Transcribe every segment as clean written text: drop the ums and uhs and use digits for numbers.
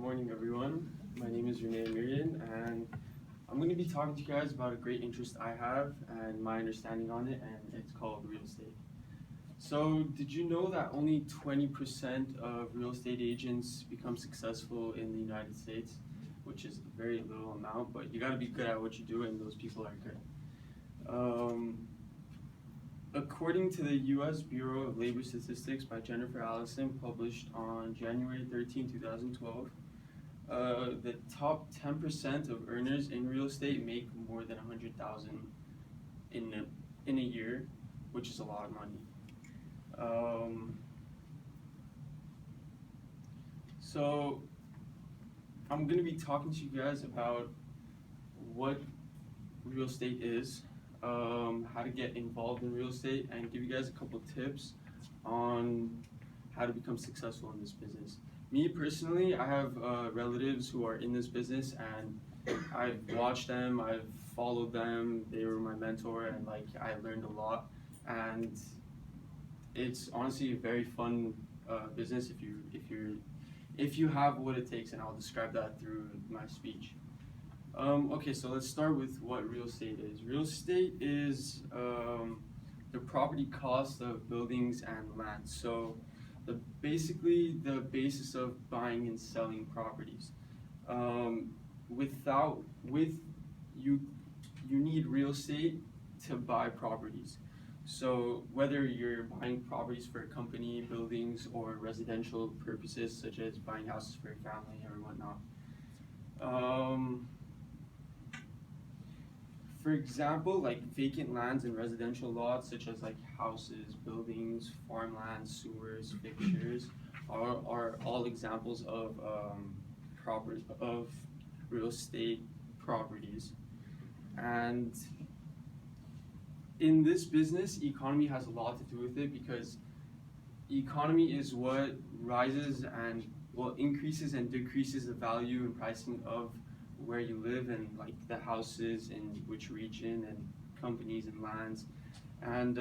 morning, everyone. My name is Rene Amirian, and I'm going to be talking to you guys about a great interest I have and my understanding on it, and it's called real estate. So, did you know that only 20% of real estate agents become successful in the United States, which is a very little amount, but you got to be good at what you do, and those people are good. According to the U.S. Bureau of Labor Statistics by Jennifer Allison, published on January 13, 2012, the top 10% of earners in real estate make more than $100,000 in a year, which is a lot of money. So I'm going to be talking to you guys about what real estate is, how to get involved in real estate, and give you guys a couple tips on how to become successful in this business. Me personally, I have relatives who are in this business, and I've watched them, I've followed them, they were my mentor, and I learned a lot, and it's honestly a very fun business if you have what it takes, and I'll describe that through my speech. Okay, so let's start with what real estate is. Real estate is the property cost of buildings and land. So basically the basis of buying and selling properties. You need real estate to buy properties. So whether you're buying properties for a company, buildings, or residential purposes, such as buying houses for your family or whatnot. For example, vacant lands and residential lots, such as houses, buildings, farmland, sewers, fixtures, are all examples of real estate properties. And in this business, economy has a lot to do with it, because economy is what rises and increases and decreases the value and pricing of where you live, and the houses in which region, and companies and lands, and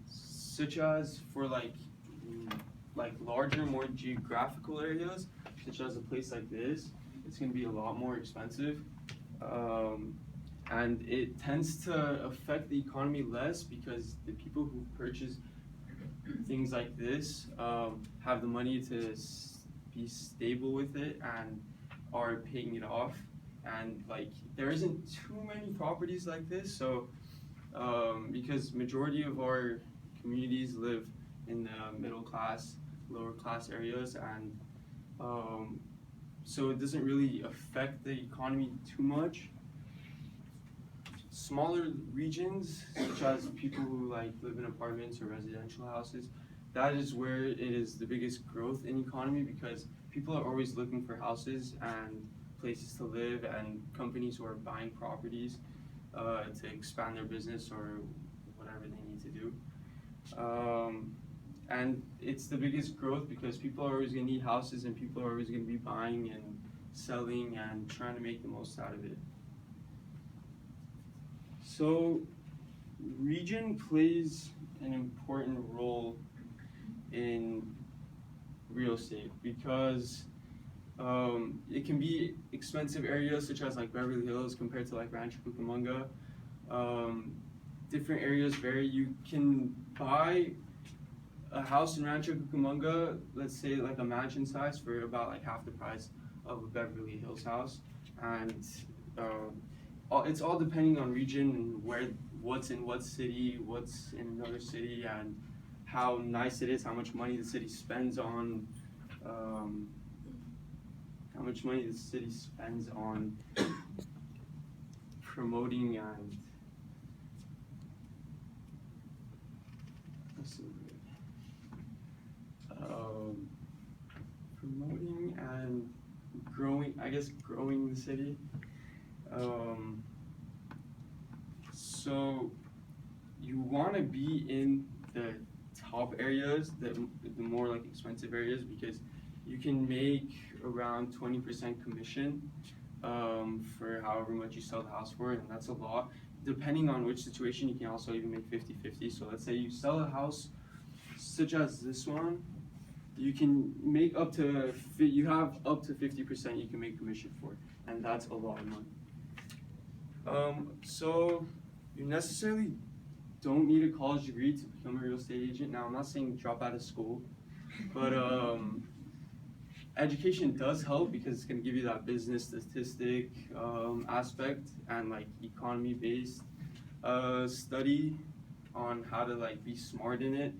such as for larger, more geographical areas, such as a place like this, it's going to be a lot more expensive, and it tends to affect the economy less, because the people who purchase things like this have the money to be stable with it and are paying it off, and there isn't too many properties like this, so because majority of our communities live in the middle class, lower class areas, and so it doesn't really affect the economy too much. Smaller regions, such as people who live in apartments or residential houses, that is where it is the biggest growth in economy, because people are always looking for houses and places to live, and companies who are buying properties to expand their business or whatever they need to do. And it's the biggest growth because people are always going to need houses, and people are always going to be buying and selling and trying to make the most out of it. So region plays an important role in real estate, because it can be expensive areas such as Beverly Hills compared to Rancho Cucamonga. Different areas vary. You can buy a house in Rancho Cucamonga, let's say a mansion size, for about half the price of a Beverly Hills house, and it's all depending on region and what's in what city, what's in another city, and how nice it is, how much money the city spends on promoting and growing the city. So you want to be in the top areas, the more expensive areas, because you can make around 20% commission for however much you sell the house for, and that's a lot. Depending on which situation, you can also even make 50-50. So let's say you sell a house such as this one, you can make up to you have up to 50% you can make commission for, and that's a lot of money. So you necessarily don't need a college degree to become a real estate agent. Now, I'm not saying drop out of school, but education does help because it's going to give you that business statistic aspect and like economy based study on how to like be smart in it.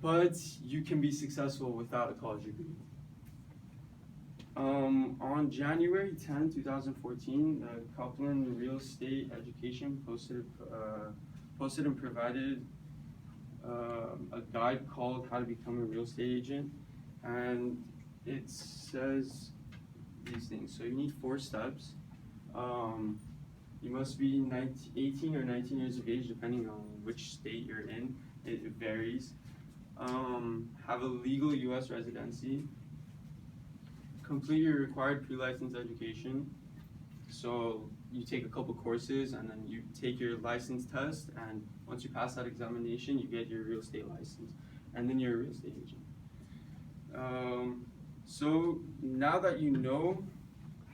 But you can be successful without a college degree. On January 10, 2014, the Copeland Real Estate Education posted and provided a guide called How to Become a Real Estate Agent, and it says these things. So you need 4 steps. You must be 18 or 19 years of age, depending on which state you're in. It varies. Have a legal U.S. residency. Complete your required pre-license education. So you take a couple courses and then you take your license test, and once you pass that examination, you get your real estate license, and then you're a real estate agent. So now that you know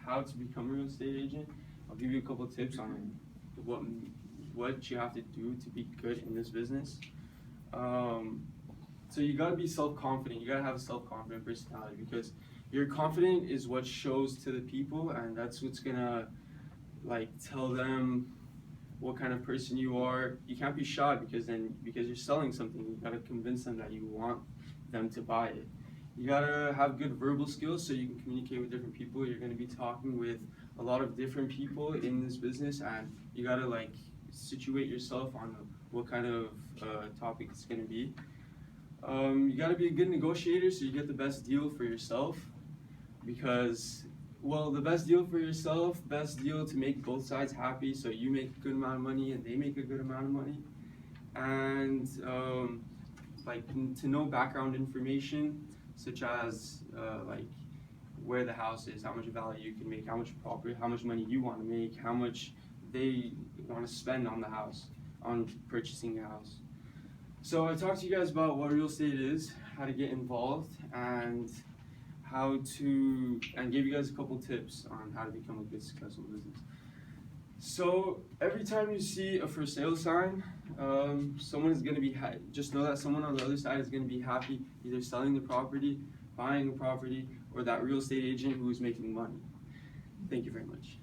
how to become a real estate agent, I'll give you a couple tips on what you have to do to be good in this business. So you gotta be self-confident. You gotta have a self-confident personality, because your confidence is what shows to the people, and that's what's gonna like tell them what kind of person you are. You can't be shy, because you're selling something, you gotta convince them that you want them to buy it. You gotta have good verbal skills so you can communicate with different people. You're gonna be talking with a lot of different people in this business, and you gotta like situate yourself on what kind of topic it's gonna be. You gotta be a good negotiator so you get the best deal for yourself, because, well, the best deal for yourself, best deal to make both sides happy, so you make a good amount of money and they make a good amount of money. And like to know background information, such as like where the house is, how much value you can make, how much property, how much money you want to make, how much they want to spend on the house, on purchasing a house. So I talked to you guys about what real estate is, how to get involved, and gave you guys a couple tips on how to become a good, successful business. So every time you see a for sale sign, someone is going to be just know that someone on the other side is going to be happy either selling the property, buying the property, or that real estate agent who is making money. Thank you very much.